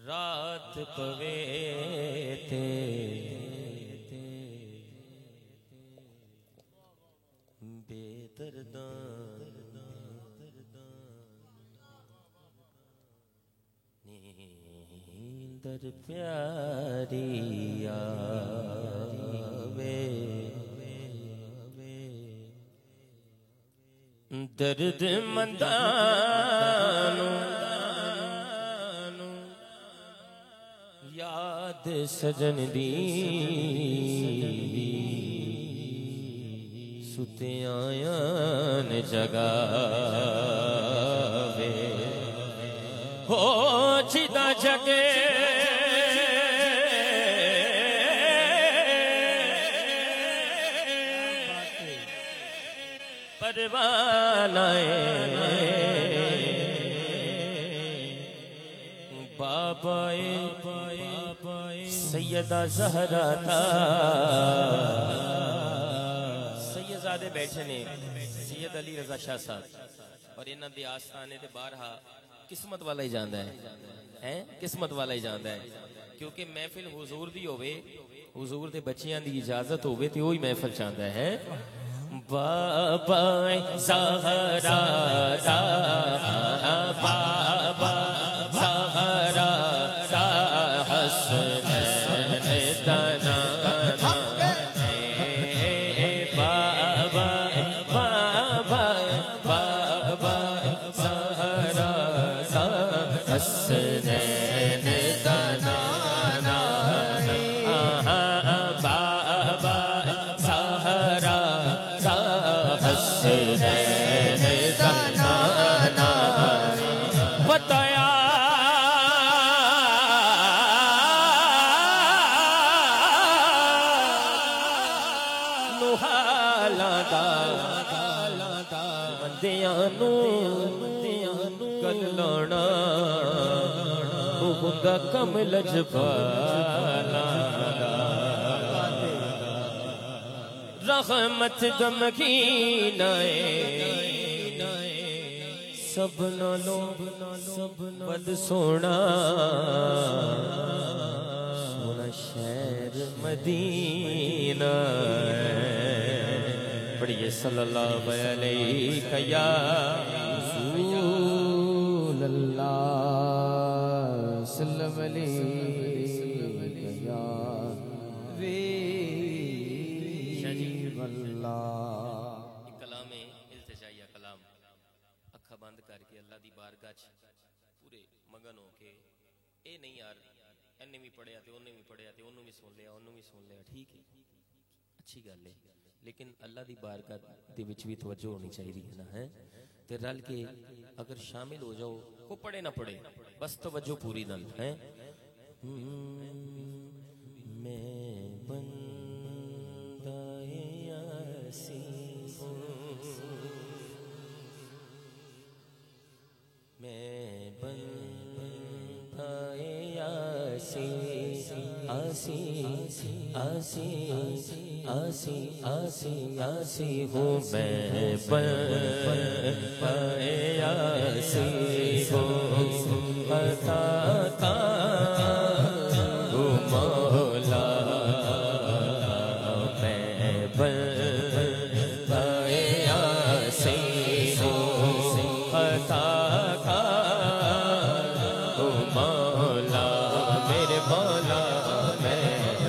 रात पवे ते बेदर्दा नींदर प्यारी आवे दर्द मंदानू याद सजन दी सुते आयान जगावे हो चिदा जगे परवानाए बाबाए सैयदा ज़हरा था सैयदजादे बैठे ने सैयद अली रज़ा शाह साहब और इन्हां दे आस्थाने ते बारहा किस्मत वाला ही जांदा है किस्मत वाला ही जांदा है क्योंकि महफिल हुजूर दी होवे हुजूर दे बच्चियां दी इजाजत होवे ते ओही महफिल चांदा है बाबा ज़हरा दा बाबा ज़हरा दा हसनैन तना बाबा बाबा बाबा ज़हरा दा हसनैन तना बताया नुहालादा बंदियानू गलना हुंदा कमल जबाला रहमत दमकीनाए सब नालों बद सोना सोना शहर मदीना पढ़िए सल्लल्लाहु अलैहि या रसूल अल्लाह सल्लल्लाहु अलैहि या बंद करके अल्लाह दी बारगाह च पूरे मगन हो के ए नहीं यार इन्ने भी पढ़िया ते उन्ने भी पढ़िया ते उन्होंने भी सुन लिया उन्होंने भी सुन लिया ठीक है अच्छी गल है लेकिन अल्लाह दी बारगाह दे विच भी तवज्जो होनी चाहिए है ना है ते रल के अगर शामिल हो जाओ को पढ़े ना पढ़े बस तवज्जो पूरी नल है मैं बंदाए यासीन मैं बंदाए यासीन आसी आसी आसी आसी आसी हूँ मैं बंदाए यासीन हूँ अता का मौला मैं बंदाए यासीन हूँ अता मौला मेरे मौला मैं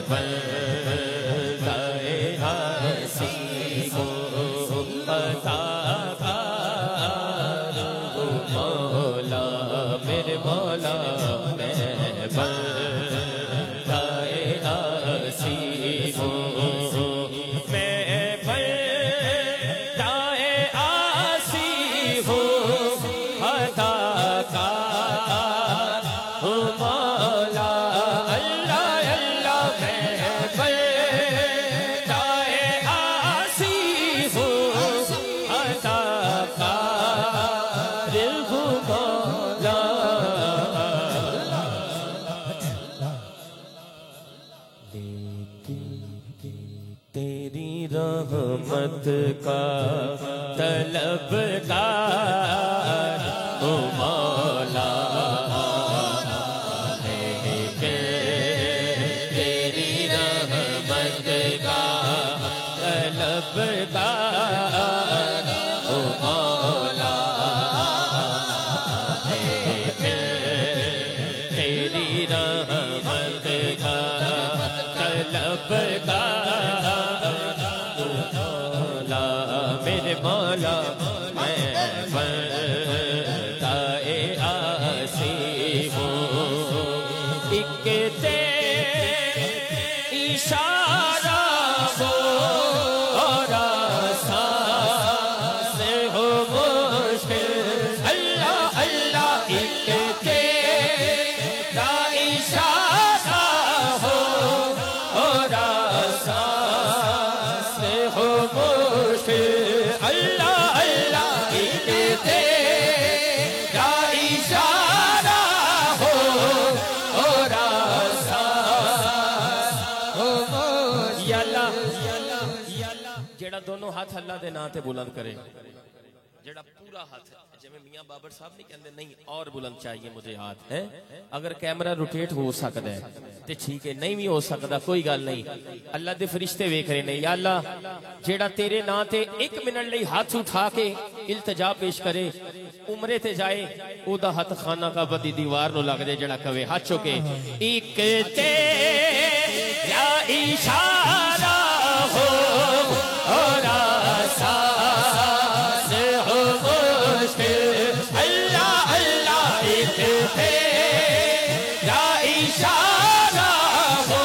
बंदाए हसीन हूँ अता मौला मेरे मौला मैं बंदाए हसीन हूँ मैं बंदाए हसीन हूँ अता मौला अल्लाह अल्लाह मैं बंदाए आसीफ अता कार हूँ मौला तेरी रहमत का तलबगार हूँ मौला रहमत का तलबगार मेरे मौला मैं बंदाए आसी हूँ एक इशारा हो और आसान हो मुश्किल अल्लाह अल्लाह एक तेरा इशारा हो और आसान हो मुश्किल अल्लाह अल्लाह एक तेरा इशारा हो और जेड़ा दोनों हाथ अल्लाह दे नाम ते बुलंद करे जेड़ा पूरा हाथ जिवें मियां बाबर साहब नहीं कहते नहीं और बुलंद चाहिए मुझे हाथ है अगर कैमरा रोटेट हो सकता है ते ठीक है नहीं भी हो सकता कोई गल नहीं अल्लाह दे फरिश्ते वेख रहे ने या अल्लाह जेड़ा तेरे नाम ते 1 मिनट लई हाथ उठा के इल्तिजा पेश करे उमरे ते जाए ओदा हाथ खाना का बदी दीवार नु लग जाए जेड़ा कवे हाथ चुके एक तेरा इशारा हो और आसान हो मुश्किल अल्लाह अल्लाह एक तेरा इशारा हो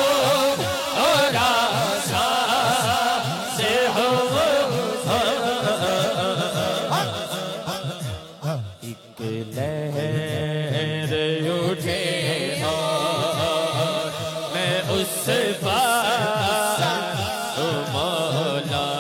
और आसान हो एक लहर उठे और मैं उस पार मौला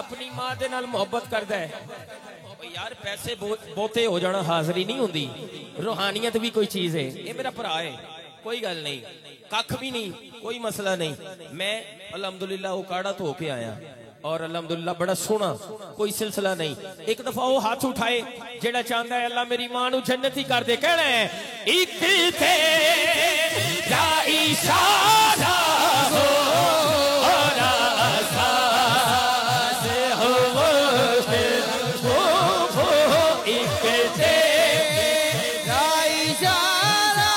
अपनी मां दे नाल मोहब्बत करदा है यार पैसे बहुते हो जाना हाजरी नहीं होंदी रूहानियत भी कोई चीज है ये मेरा भरा है कोई गल नहीं कख भी नहीं कोई मसला नहीं मैं अल्हम्दुलिल्लाह वो काढ़ा धो के आया और अल्हम्दुलिल्लाह बड़ा सोना कोई सिलसिला नहीं एक दफा वो हाथ उठाए जेड़ा चाहता है अल्लाह मेरी मां नू जन्नत ही कर दे कहना है एक तेरा इशारा हो और आसान हो एक तेरा इशारा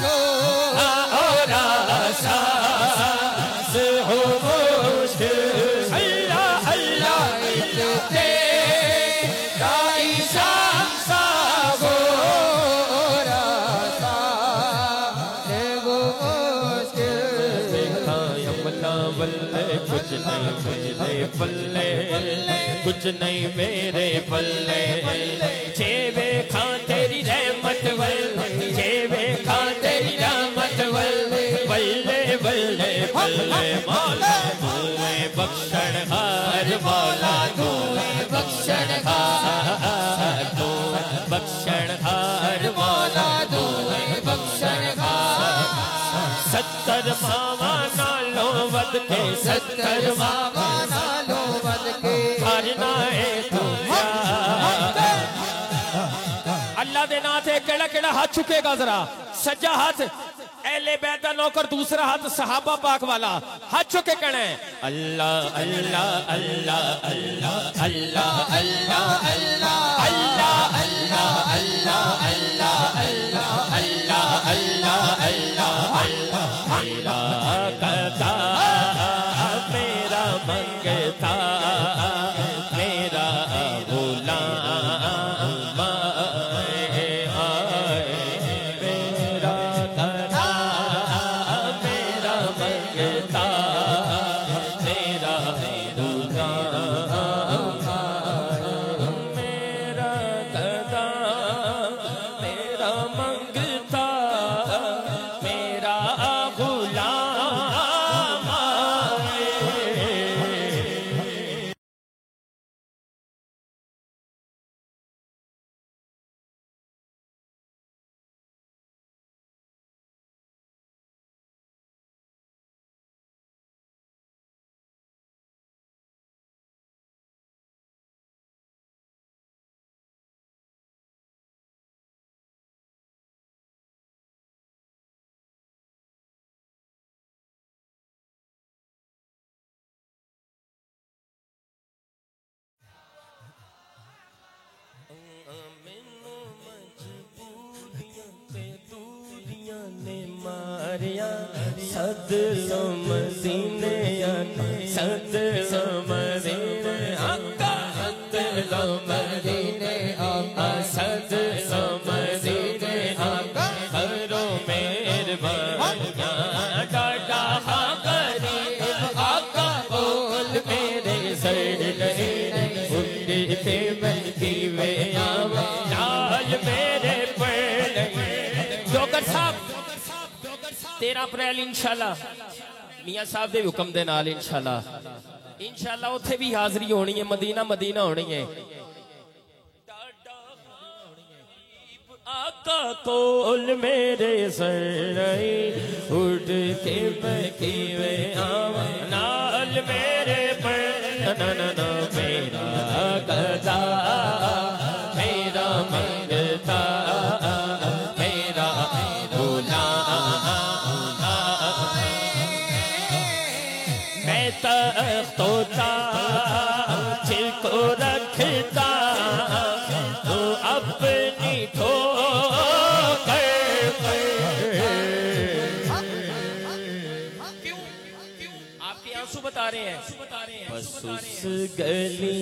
हो और आसान हो पल्ले कुछ नहीं मेरे पल्ले जेबे खां तेरी रहमत वल जेबे खां तेरी रहमत वल अल्ले मौला तू बख्शण हार मौला तू बख्शण हार तू बख्शण हार मौला तू बख्शण हार 70 मावा नालो वद के 70 मावा नालो वद के हरना है तू अल्लाह दे नाम से केड़ा केड़ा हाथ चुकेगा जरा सज्जा हाथ अहले बैत दा नौकर दूसरा हाथ सहाबा पाक वाला हाथ चुके कहना है अल्लाह अल्लाह अल्लाह अल्लाह अल्लाह अल्लाह अल्लाह अल्लाह अल्लाह अल्लाह अल्लाह अल्लाह अल्लाह अल्लाह अल्लाह मेरा कदा मेरा मंगता मेरा गुलाम मेरा कदा मेरा मंगता मेरा गुलाम मेरा कदा मेरा मंगता मेरा गुलाम मैनू मजबूरियां ते दूरियां ने मारिया सदलो मदीने सदलो मदीने आका सदलो मदीने आका सदलो मदीने आका करो मेहरबानियां डाडा हाँ गरीब आका बोल मेरे सर के बनकी वे आवा लाल मेरे पर जोकर साहब 13 अप्रैल इंशाल्लाह मियां साहब दे हुक्म दे नाल इंशाल्लाह उत्थे भी हाजरी होनी है मदीना मदीना होनी है आका कोल मेरे सर उठ के बनकी वे आवा नाल मेरे पर ना मेरा कदा मेरा मंगता मेरा गुलाम मैं तख्तोता जिसको रखता तो अपनी ठोकर आपके आंसू बता रहे हैं बस उस गली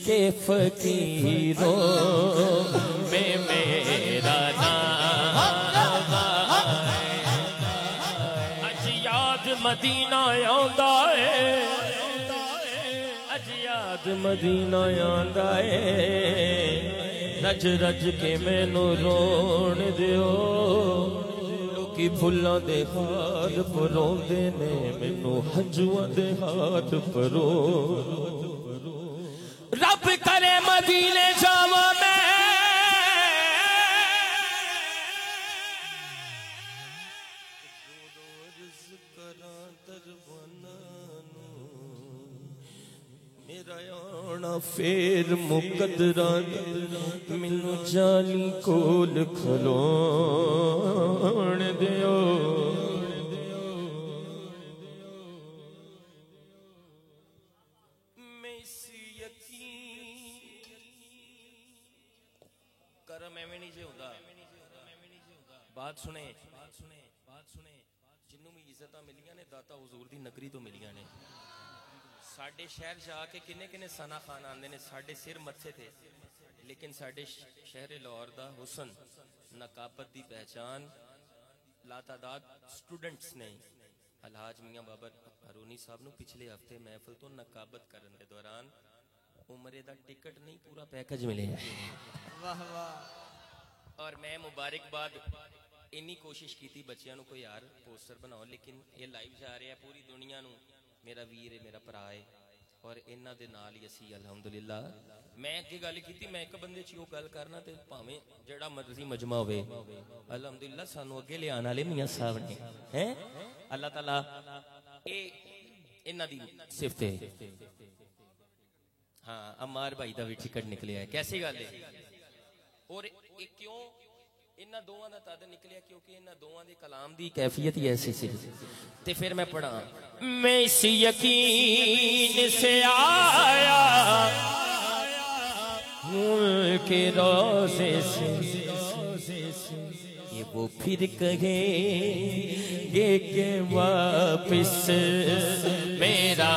के फकीरों में मेरा नाम अज याद मदीना आंदा है अज याद मदीना आंदा है रज रज के मैनू रोण दियो कि फुल्लां दे हाथ परोंदे ने मैनू हंजुआं दे हाथ परो रब करे मदीने जावा मैं मेरा आना फेर मुकदरा मैनू जाली कोल खलोण दियो करम एवें नहीं जे होंदा बात सुने जिन्नू भी इज्जत मिलियां ने दाता हुजूर दी नगरी तो मिलियां ने साडे शहर जाके किन्ने किन्ने सना खान आंदे ने साडे सिर मत्थे थे लेकिन साडे शहर लाहौर दा हुसन नकाबत दी पहचान लातादाद स्टूडेंट्स ने अलहाज मियां बाबर हरूनी साहब नू पिछले हफ्ते महफिल तो नकाबत करन दे दौरान उमरे दा टिकट नहीं पूरा पैकेज मिले वाह वाह और मैं मुबारकबाद इन्नी कोशिश की बच्चों को यार पोस्टर बनाओ, लेकिन ये लाइव जा रहा है पूरी दुनिया नू, मेरा वीर है, मेरा भरा है, और इन्हां दे नाल ही असीं अलहमदुलिल्लाह। मैं अगे गल की, मैं एक बंदे च गल करना ते भावें जेड़ा मर्जी मजमा होवे, अलहमदुलिल्लाह सानू अगे लियाण वाले मियां साहब ने हैं। अल्लाह ताला ए इन्हां दी सिफत है। हाँ, अमार भाई का भी टिकट निकलिया है, कैसी गल है। और क्यों इन्हां दोवां दा तद निकलिया, क्योंकि इन्हां दोवां दे कलाम दी कैफियत ही ऐसी सी। ते फिर मैं पढ़ा, मैं इस यकीन से आया के रोज़े से, ये वो फिर कहेंगे कि वापिस मेरा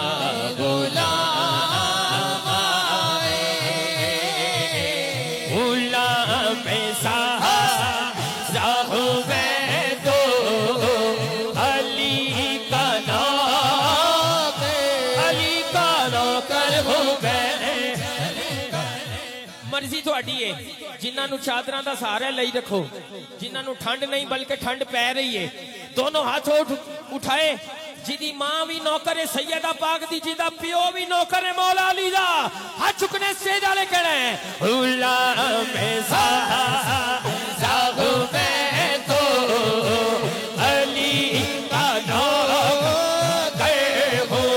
गुलाम आए, गुलाम साहब मैं तो अली का नौकर हूँ मैं। मर्जी थोड़ी है, जिन्होंने चादर का सहारा लाई रखो, जिन्होंने ठंड नहीं बल्कि ठंड पै रही है, दोनों हाथ उठाए। जिदी मां भी नौकर है सैयदा पाक दी, जिदा प्यो भी नौकर है मौला अली दा, हाथ चुकने से जाले कहना है गुलाम साहब मैं तो अली का नौकर हूं,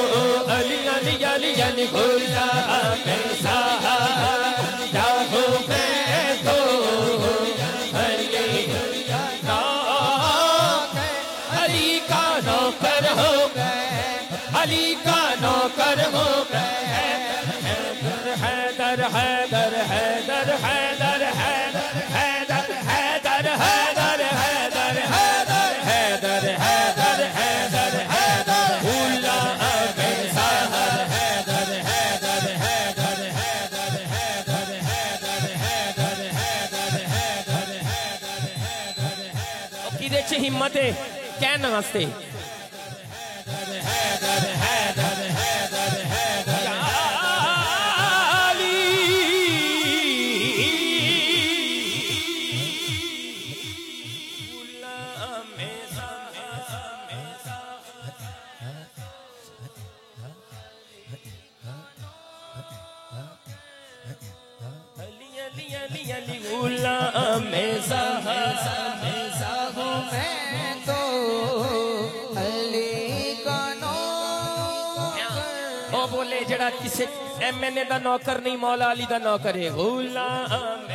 अली अली अली अली गुलाम साहब मैं तो अली का नौकर हो गए, अली का नौकर हो गए। हैदर हैदर हैदर हैदर हैदर हैदर हैदर हैदर हैदर हैदर हैदर हैदर हैदर गुलाम साहब हैदर हैदर हैदर हैदर हैदर हैदर हैदर हैदर हैदर हैदर किदे च हिम्मत है कहने वास्ते। बोले जड़ा किसी MNA दा नौकर नहीं, मौला अली दा नौकर है। गुलाम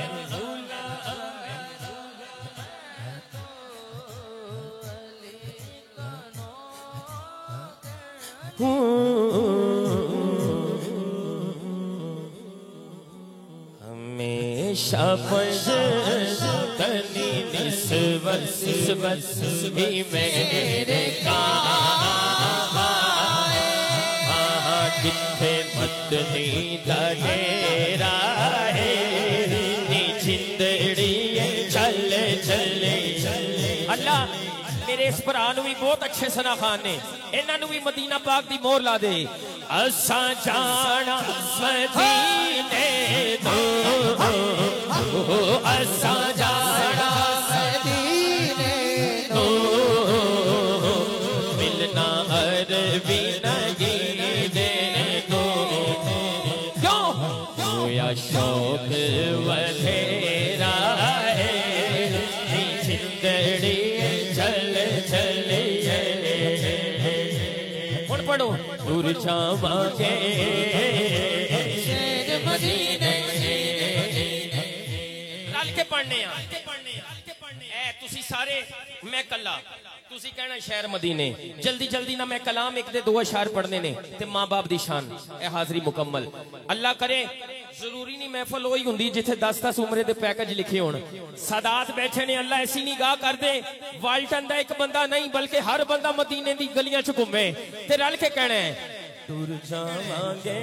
हमेशा तनी निस्बत ही मेरे काम आए, किथे मदनी दा डेरा है, जिंदड़ी चल चले। अल्लाह मेरे इस भरा भी बहुत अच्छे सना खान ने, इन्हों भी मदीना पाक दी मोहर ला दे। असा जाना मदीने दो, असा जाना मदीने दो, मिलना अरबी नगी दे दो, क्यों या शौक वधेरा है, जिंदड़ी चल चले। हुण पढ़ो दूर जावांगे मदीने, रल के पढ़ने तुसी सारे, मैं कला तुसी कहना शहर मदीने। जल्दी जल्दी ना मैं कलाम एक दे दो अशार पढ़ने ने ते मां बाप दी शान ए हाजरी मुकम्मल। अल्लाह करे जरूरी नहीं महफल वही हुंदी जिथे 10-10 उम्रे दे पैकेज लिखे होण। सादात बैठे ने, अल्लाह ऐसी निगाह कर दे वाल्टन दा एक बंदा नहीं बल्कि हर बंदा मदीने दी गलियां च घूमे ते रल के कहना है टुर जावांगे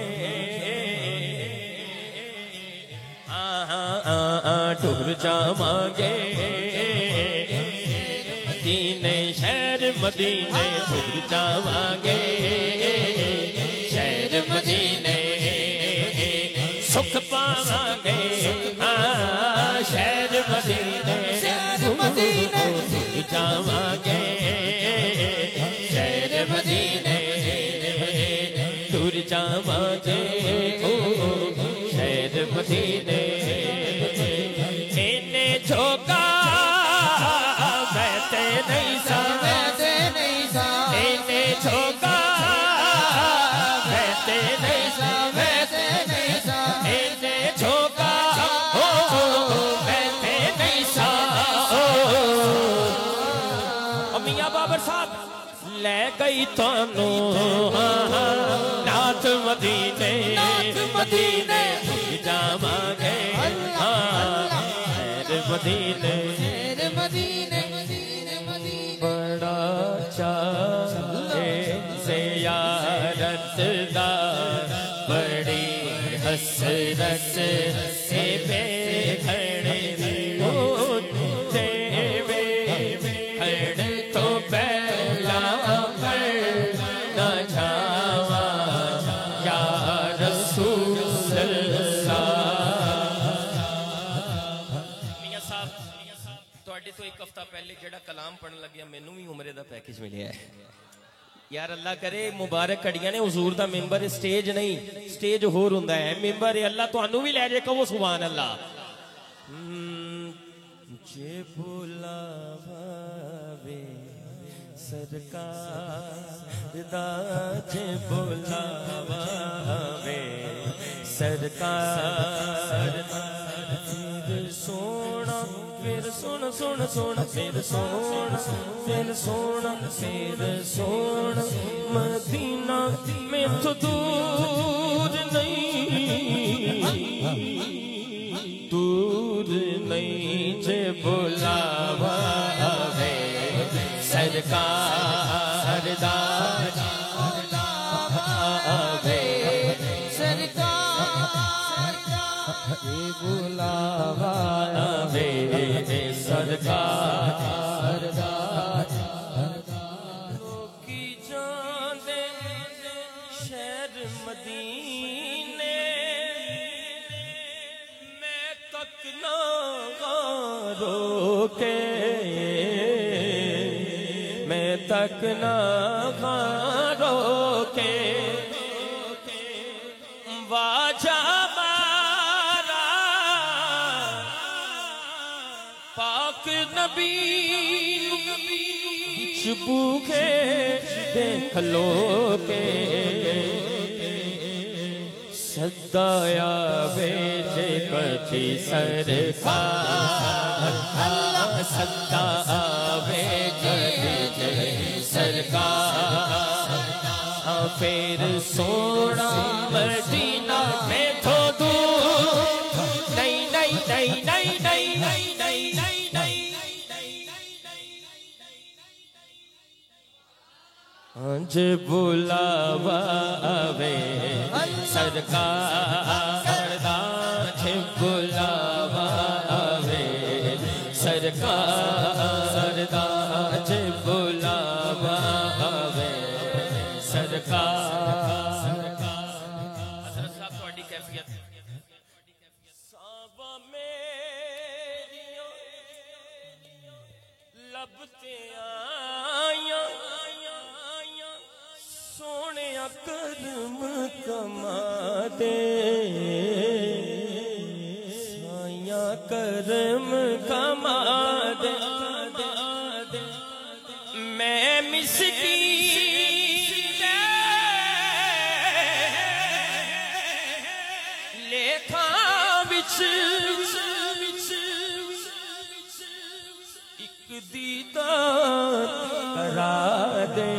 टुर जावांगे मदीने शहर मदीने, टुर जावांगे शहर मदीने, सुख पावांगे शहर मदीने, जावांगे शहर मदीने दूर जावांगे ओ शहर मदीने इन्हें झोंका वैसे नहीं सा इन्हें झोंका वैसे नहीं सा इन्हें झोंका वैसे नहीं सा मियां बाबर साहब ले गई तानू नाथ मदीने मदीने जावांगे मदीने बड़ा चाहे ज़ियारत दा बड़ी हसरत से बेघड़े होते वे खड़ तो पहला पर न जावा या रसूल तो एक हफ्ता पहले जेड़ा कलाम पढ़न लग्या मैनू भी उमरे दा पैकेज मिलिया है यार अल्लाह करे मुबारक घड़ियां ने हुजूर दा मिंबर स्टेज नहीं स्टेज होर हुंदा है मिंबर है अल्लाह तुहानू भी ले जाए कहो सुभान अल्लाह जे बुलावे सरकार दा जे बुलावे सरकार सोना फिर सुन सुन सुन फिर सोना फिर सोना फिर सोना मदीना में तो दूर नहीं जे बुलावा है सरकार दा बुलावा वे सरकार की जाने शहर मदीने मैं तक ना रोके मैं तक ना रोके वाजा नबी भूखे देख लो के सदाया बेचे कची सरकार सदा बेचे सरकार फिर सोना मदीना में तो दूर नहीं नहीं नहीं नहीं नहीं नहीं आज बुलावा वे सरकार दाज बुलावा वे सरकार दाज बुलावा वे सरकार हज़रत साहब थोड़ी कैफियत साबा मेरिया लबते आया सोने कर्म कमा दे साया कर्म कमा दे मैं मिस्कीन लेखा विच एक दीदार करा दे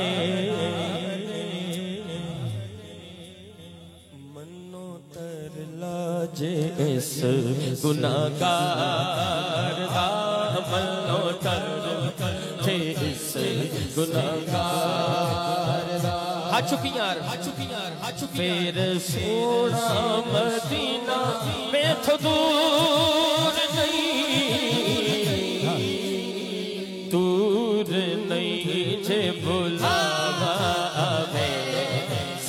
जे इस गुनाहगार दा मनो तर जे इस गुनाहगार दा हा चुकी यार फिर सोना मदीना में तो दूर नहीं जे बुलावा वे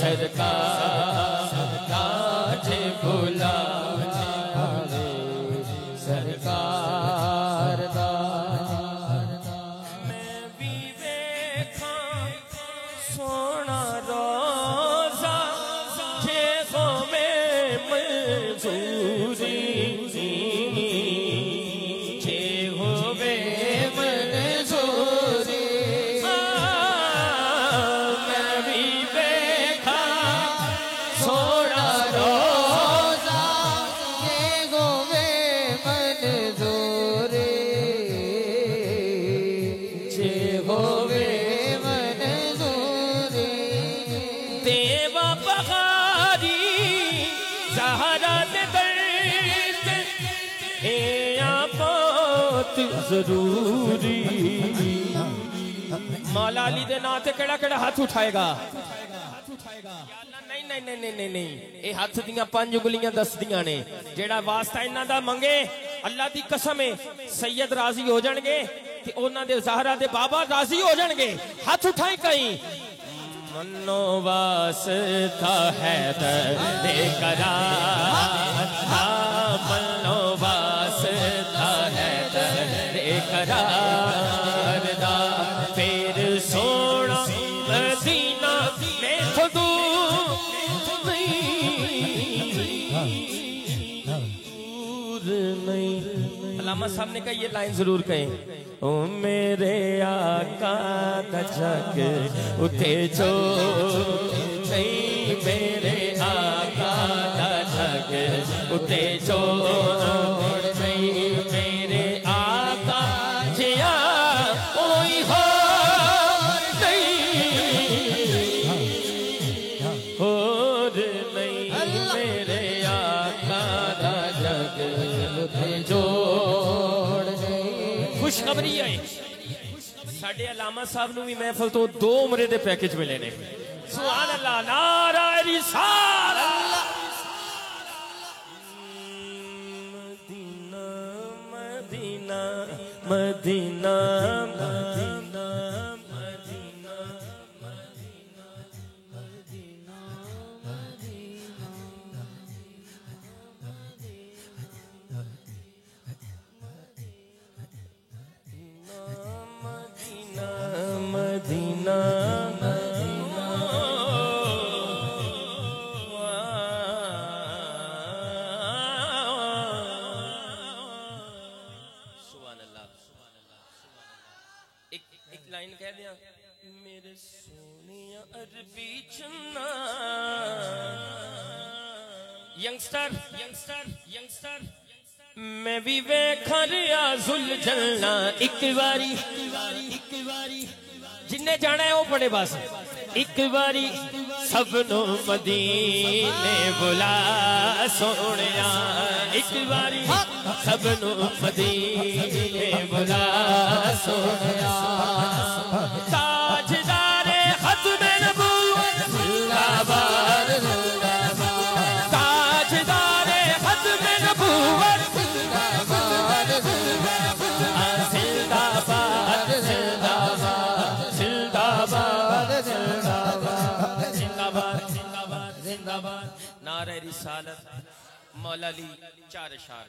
सरकार जे बुलावा सरकार दा मैं जरूरी मौला अली दे नां ते केड़ा केड़ा हाथ उठाएगा नहीं नहीं नहीं नहीं नहीं नहीं ये हाथ दियां 5 उंगलियां दसदियां ने जेड़ा वास्ता इन्हां दा मंगे अल्लाह दी कसम है सैयद राजी हो जाणगे ते उन्हां दे ज़हरा दे बाबा राजी हो जाणगे हाथ उठाई कहीं मनो वास्ता है दे करार मनो वास्ता है दे करार दा फिर सोना मदीना में दूर नहीं अल्लामा साहब ने कहा ये लाइन जरूर कहें ओ मेरे आका दा जग उठे जो नहीं मेरे आका दा जग उठे जो नहीं मेरे आका जिया ओई हो नहीं और नहीं मेरे आका दा जग उठे जो खुशखबरी है साडे अलामा साहब नूं भी महफिल तो 2 उमरे दे पैकेज मिले ने सुभान अल्लाह नारा रिसालत मदीना मदीना मदीना मदीना मदीना एक लाइन कह दिया मेरे सोनिया अरबी चन्ना यंगस्टर यंगस्टर यंगस्टर मैं भी वेखा रिया जुल जलना एक बारी जिन्ने जाना है वो पढ़े बस एक बारी सबनों मदीने बुला सोनिया एक बारी सबनों मदीने बुला सोनिया ताजदारे खत्मे नबूवत जिंदाबाद ताजदारे खत्मे नबूवत जिंदाबाद जिंदाबाद जिंदाबाद जिंदाबाद जिंदाबाद नारे रिसालत मौला अली 4 अशार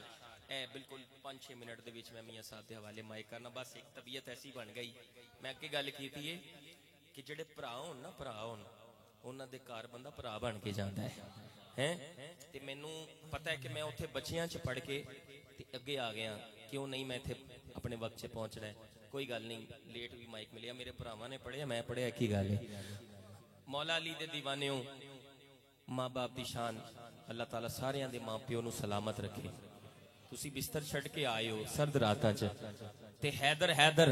ए बिल्कुल 5-6 मिनट दे विच मैं मियां साहब दे हवाले माइक करना बस एक तबीयत ऐसी बन गई मैं अगे गल कीती है कि जेडे भरा होण ना भरा होण उन्हां दे घर बंदा भरा बन के जांदा है ते मैनू पता है कि मैं उत्थे बच्चियां च पढ़ के ते अगे आ गया क्यों नहीं मैं इत्थे अपने वक्त से पहुंचना है कोई गल नहीं लेट भी माइक मिलिया मेरे भरावां ने पढ़िया मैं पढ़िया एक ही गल है मौला अली दे दीवानेओ माँ बाप की शान अल्लाह ताला सारियां दे मां प्यो नू सलामत रखे तुसी बिस्तर छड़ के आए हो सर्द रातां च ते हैदर हैदर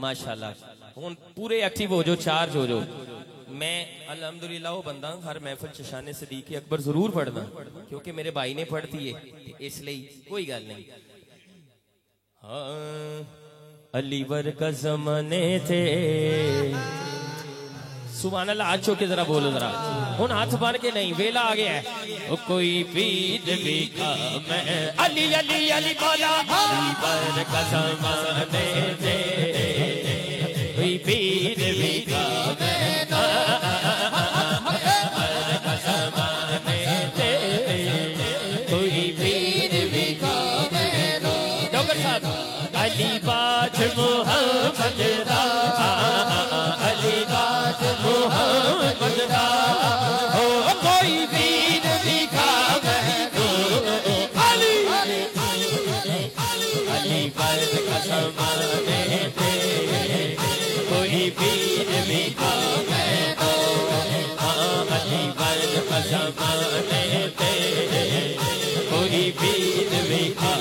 माशाल्लाह हुण पूरे एक्टिव हो जो चार्ज हो जो मैं अल्हम्दुलिल्लाह वो बंदा हर महफिल च शान सदीक अकबर जरूर पढ़ना क्योंकि मेरे भाई ने पढ़ती है इसलिए कोई गल नहीं हाँ अली वर्गा ज़माने थे सुभान अल्लाह हाथ चौके जरा बोलो जरा हुन हाथ बन के नहीं वेला आ गया है ओ कोई पीर भी का मैं अली अली अली मौला अली वर्गा ज़माने थे कोई पीर भी का मैं वर्गा ज़माने थे कोई पीर भी का मैं डॉक्टर साहब अली बाज मोहम्मद दा अली बाज मोहम्मद दा हो कोई वीर दिखा अली अली बाज का ज़माने थे कोई वीर दिखा अली बाज का ज़माने थे कोई वीर दिखा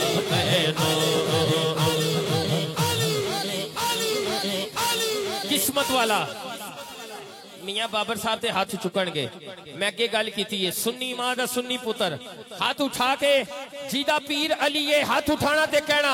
किस्मत वाला मियां बाबर साहब ते हाथ चुकणगे मैं अगे गल कीती है सुन्नी मां दा सुन्नी पुत्र हाथ उठा के जीदा पीर अली है हाथ उठाना ते कहना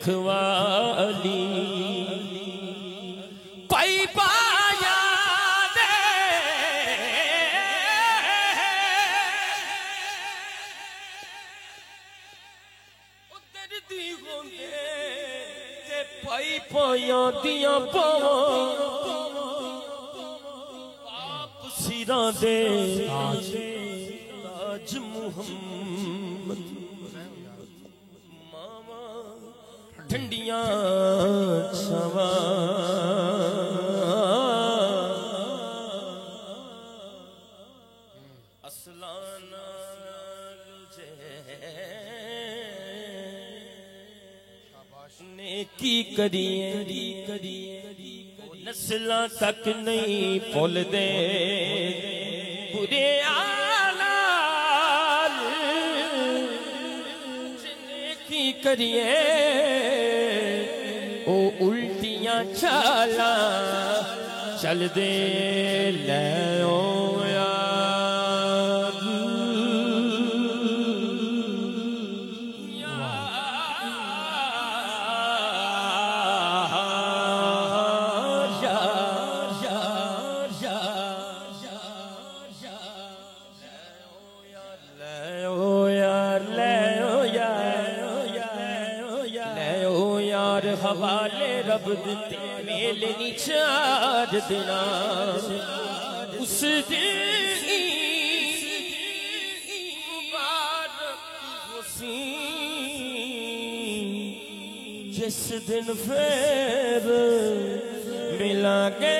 रखवाली कोई पाया दे उधर दी होंगे ते पाई पाया दिया पावा आप सिरा दे ताज मुहम्मद मामा ठंडियां छवा असलाना लुझे नेकी करिए नस्लां तक नहीं भुल दे बुरे आलाल नेकी करिए ओ उल्टियां चाला चल दे ले ओ हवाले रब दिते मेले नी चार दिना उस दिन जिस दिन फिर मिलांगे